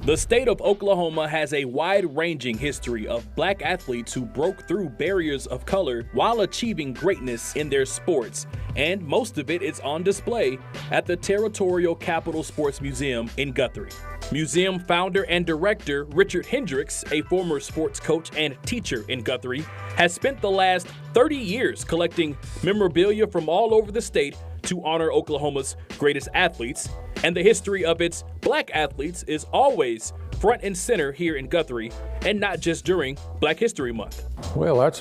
The state of Oklahoma has a wide-ranging history of black athletes who broke through barriers of color while achieving greatness in their sports, and most of it is on display at the Territorial Capital Sports Museum in Guthrie. Museum founder and director Richard Hendricks, a former sports coach and teacher in Guthrie, has spent the last 30 years collecting memorabilia from all over the state to honor Oklahoma's greatest athletes, and the history of its black athletes is always front and center here in Guthrie, and not just during Black History Month. Well, that's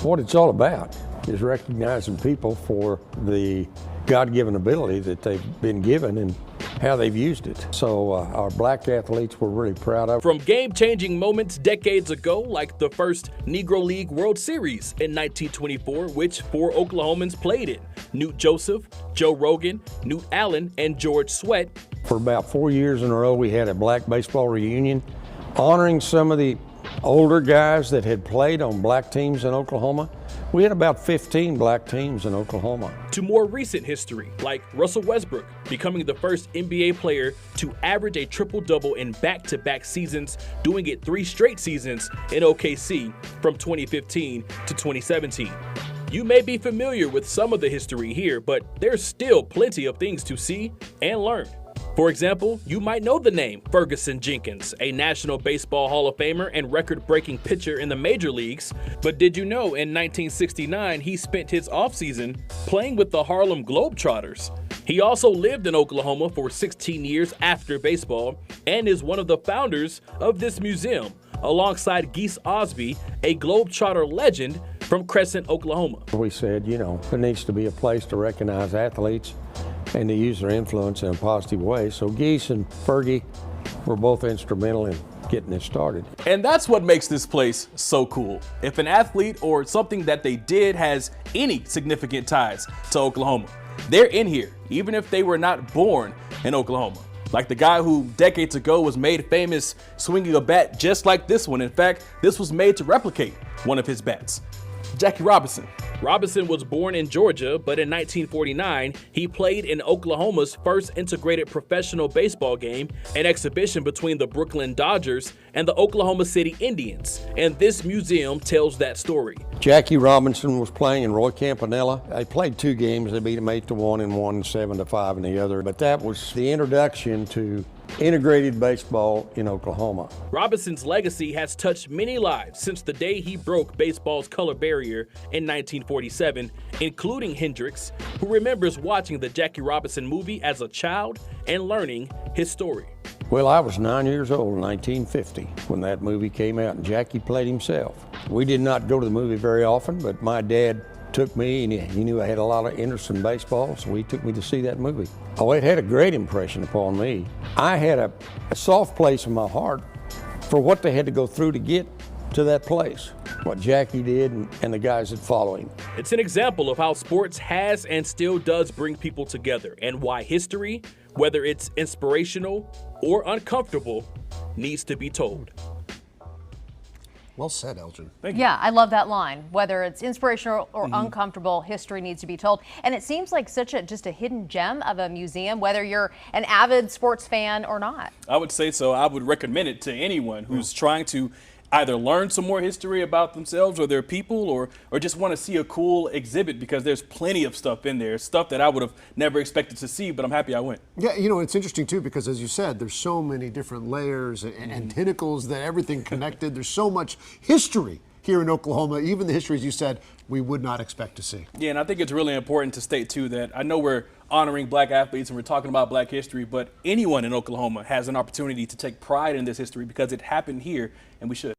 what it's all about, is recognizing people for the God-given ability that they've been given and how they've used it. So our black athletes we're really proud of. From game-changing moments decades ago, like the first Negro League World Series in 1924, which 4 Oklahomans played in: Newt Joseph, Joe Rogan, Newt Allen, and George Sweat. For about 4 years in a row, we had a black baseball reunion honoring some of the older guys that had played on black teams in Oklahoma. We had about 15 black teams in Oklahoma. To more recent history, like Russell Westbrook becoming the first NBA player to average a triple-double in back-to-back seasons, doing it 3 straight seasons in OKC from 2015 to 2017. You may be familiar with some of the history here, but there's still plenty of things to see and learn. For example, you might know the name Ferguson Jenkins, a National Baseball Hall of Famer and record-breaking pitcher in the major leagues. But did you know in 1969 he spent his offseason playing with the Harlem Globetrotters? He also lived in Oklahoma for 16 years after baseball and is one of the founders of this museum, alongside Geese Osby, a Globetrotter legend from Crescent, Oklahoma. We said, you know, there needs to be a place to recognize athletes and to use their influence in a positive way. So Geese and Fergie were both instrumental in getting it started. And that's what makes this place so cool. If an athlete or something that they did has any significant ties to Oklahoma, they're in here, even if they were not born in Oklahoma. Like the guy who decades ago was made famous swinging a bat just like this one. In fact, this was made to replicate one of his bats. Jackie Robinson. Robinson was born in Georgia, but in 1949, he played in Oklahoma's first integrated professional baseball game, an exhibition between the Brooklyn Dodgers and the Oklahoma City Indians, and this museum tells that story. Jackie Robinson was playing in Roy Campanella. They played 2 games. They beat him 8-1 in one, 7-5 in the other. But that was the introduction to integrated baseball in Oklahoma. Robinson's legacy has touched many lives since the day he broke baseball's color barrier in 1947, including Hendricks, who remembers watching the Jackie Robinson movie as a child and learning his story. Well, I was 9 years old in 1950 when that movie came out, and Jackie played himself. We did not go to the movie very often, but my dad took me, and he knew I had a lot of interest in baseball, so he took me to see that movie. Oh, it had a great impression upon me. I had a soft place in my heart for what they had to go through to get to that place, what Jackie did and the guys that follow him. It's an example of how sports has and still does bring people together, and why history, whether it's inspirational or uncomfortable, needs to be told. Well said, Elgin. Thank you. Yeah, I love that line. Whether it's inspirational or uncomfortable, history needs to be told. And it seems like just a hidden gem of a museum, whether you're an avid sports fan or not. I would say so. I would recommend it to anyone who's trying to either learn some more history about themselves or their people, or just want to see a cool exhibit, because there's plenty of stuff in there, stuff that I would have never expected to see, but I'm happy I went. Yeah, you know, it's interesting too, because as you said, there's so many different layers and tentacles, that everything connected. There's so much history here in Oklahoma, even the history, as you said, we would not expect to see. Yeah, and I think it's really important to state too that I know we're honoring black athletes and we're talking about black history, but anyone in Oklahoma has an opportunity to take pride in this history because it happened here, and we should.